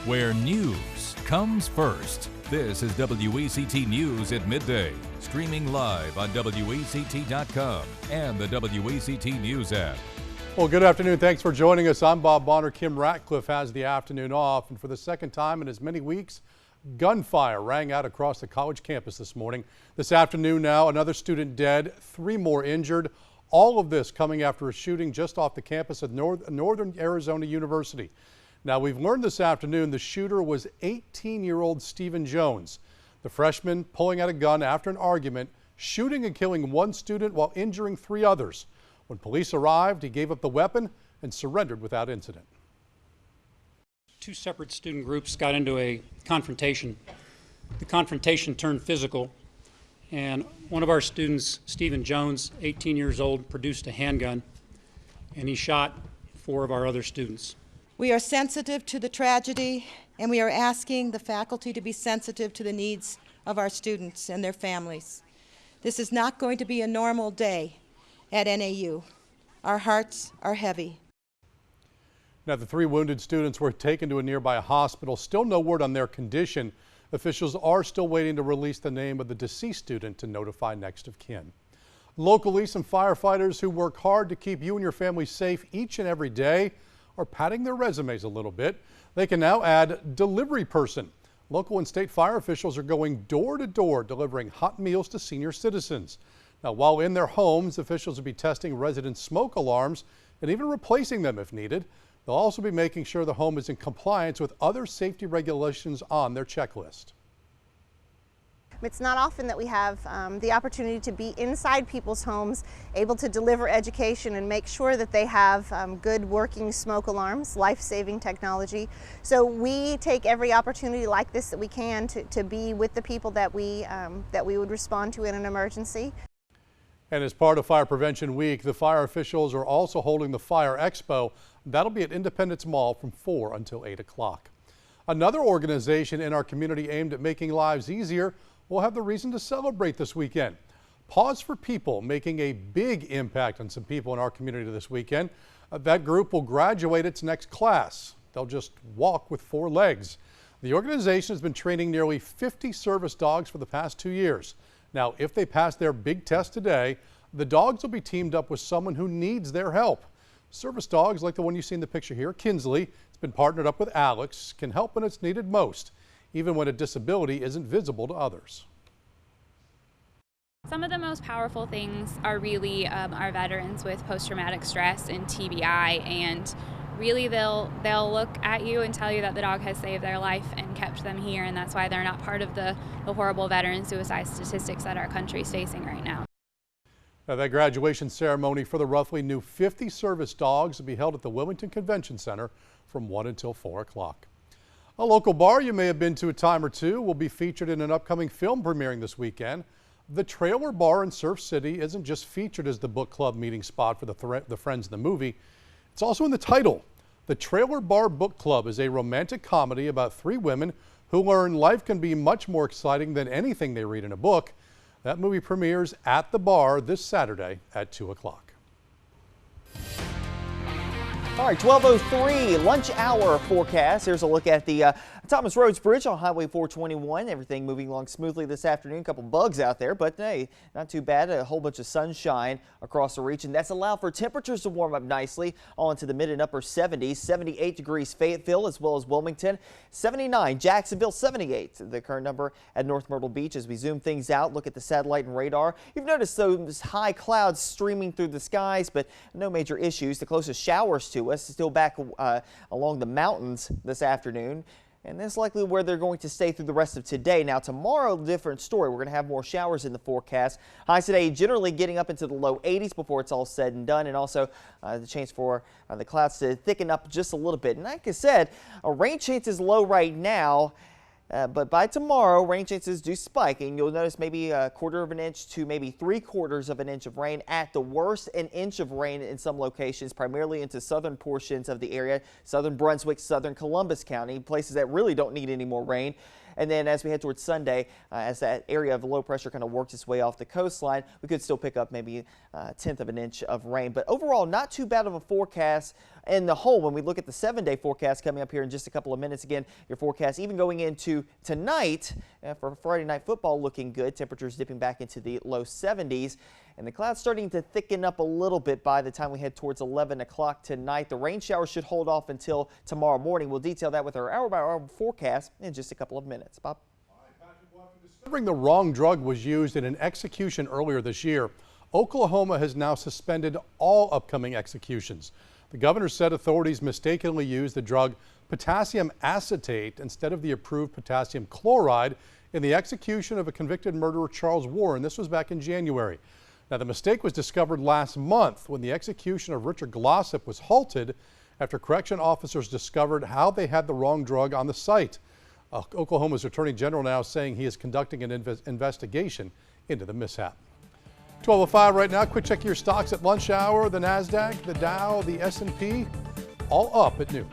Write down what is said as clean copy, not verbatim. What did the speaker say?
where news comes first. This is WECT News at midday, streaming live on WECT.com and the WECT News app. Well, good afternoon. Thanks for joining us. I'm Bob Bonner. Kim Ratcliffe has the afternoon off, and for the second time in as many weeks, gunfire rang out across the college campus this morning. This afternoon now, another student dead, 3 more injured. All of this coming after a shooting just off the campus of Northern Arizona University. Now, we've learned this afternoon the shooter was 18-year-old Stephen Jones. The freshman pulling out a gun after an argument, shooting and killing 1 student while injuring 3 others. When police arrived, he gave up the weapon and surrendered without incident. 2 separate student groups got into a confrontation. The confrontation turned physical, and one of our students, Stephen Jones, 18 years old, produced a handgun, and he shot 4 of our other students. We are sensitive to the tragedy, and we are asking the faculty to be sensitive to the needs of our students and their families. This is not going to be a normal day at NAU. Our hearts are heavy. Now, the 3 wounded students were taken to a nearby hospital. Still no word on their condition. Officials are still waiting to release the name of the deceased student to notify next of kin. Locally, some firefighters who work hard to keep you and your family safe each and every day are padding their resumes a little bit. They can now add delivery person. Local and state fire officials are going door to door delivering hot meals to senior citizens. Now, while in their homes, officials will be testing resident smoke alarms and even replacing them if needed. They'll also be making sure the home is in compliance with other safety regulations on their checklist. It's not often that we have the opportunity to be inside people's homes, able to deliver education and make sure that they have good working smoke alarms, life-saving technology. So we take every opportunity like this that we can to be with the people that we would respond to in an emergency. And as part of Fire Prevention Week, the fire officials are also holding the Fire Expo. That'll be at Independence Mall from 4 until 8 o'clock. Another organization in our community aimed at making lives easier will have the reason to celebrate this weekend. Pause for People, making a big impact on some people in our community this weekend. That group will graduate its next class. They'll just walk with 4 legs. The organization has been training nearly 50 service dogs for the past 2 years. Now, if they pass their big test today, the dogs will be teamed up with someone who needs their help. Service dogs, like the one you see in the picture here, Kinsley, it's been partnered up with Alex, can help when it's needed most, even when a disability isn't visible to others. Some of the most powerful things are really our veterans with post-traumatic stress and TBI, and really they'll look at you and tell you that the dog has saved their life and kept them here, and that's why they're not part of the horrible veteran suicide statistics that our country is facing right now. Now, that graduation ceremony for the roughly new 50 service dogs will be held at the Wilmington Convention Center from 1 until 4 o'clock. A local bar you may have been to a time or two will be featured in an upcoming film premiering this weekend. The Trailer Bar in Surf City isn't just featured as the book club meeting spot for the friends in the movie. It's also in the title. The Trailer Bar Book Club is a romantic comedy about 3 women who learn life can be much more exciting than anything they read in a book. That movie premieres at the bar this Saturday at 2 o'clock. All right, 12:03 lunch hour forecast. Here's a look at the Thomas Rhodes Bridge on Highway 421. Everything moving along smoothly this afternoon. A couple bugs out there, but hey, not too bad. A whole bunch of sunshine across the region. That's allowed for temperatures to warm up nicely on into the mid and upper 70s. 78 degrees Fayetteville as well as Wilmington. 79 Jacksonville, 78 the current number at North Myrtle Beach. As we zoom things out, look at the satellite and radar. You've noticed those high clouds streaming through the skies, but no major issues. The closest showers to us is still back along the mountains this afternoon. And that's likely where they're going to stay through the rest of today. Now, tomorrow, different story. We're going to have more showers in the forecast. Highs today generally getting up into the low 80s before it's all said and done. And also the chance for the clouds to thicken up just a little bit. And like I said, a rain chance is low right now. But by tomorrow, rain chances do spike, and you'll notice maybe a 1/4 of an inch to maybe 3/4 of an inch of rain. At the worst, an inch of rain in some locations, primarily into southern portions of the area, southern Brunswick, southern Columbus County, places that really don't need any more rain. And then as we head towards Sunday, as that area of low pressure kind of works its way off the coastline, we could still pick up maybe a tenth of an inch of rain. But overall, not too bad of a forecast in the whole. When we look at the 7-day forecast coming up here in just a couple of minutes, again, your forecast even going into tonight for Friday night football looking good. Temperatures dipping back into the low 70s. And the clouds starting to thicken up a little bit by the time we head towards 11 o'clock tonight. The rain showers should hold off until tomorrow morning. We'll detail that with our hour-by-hour forecast in just a couple of minutes. Bob? Discovering the wrong drug was used in an execution earlier this year, Oklahoma has now suspended all upcoming executions. The governor said authorities mistakenly used the drug potassium acetate instead of the approved potassium chloride in the execution of a convicted murderer, Charles Warren. This was back in January. Now, the mistake was discovered last month when the execution of Richard Glossip was halted after correction officers discovered how they had the wrong drug on the site. Oklahoma's Attorney General now saying he is conducting an investigation into the mishap. 12:05 right now. Quick check your stocks at lunch hour. The NASDAQ, the Dow, the S&P, all up at noon.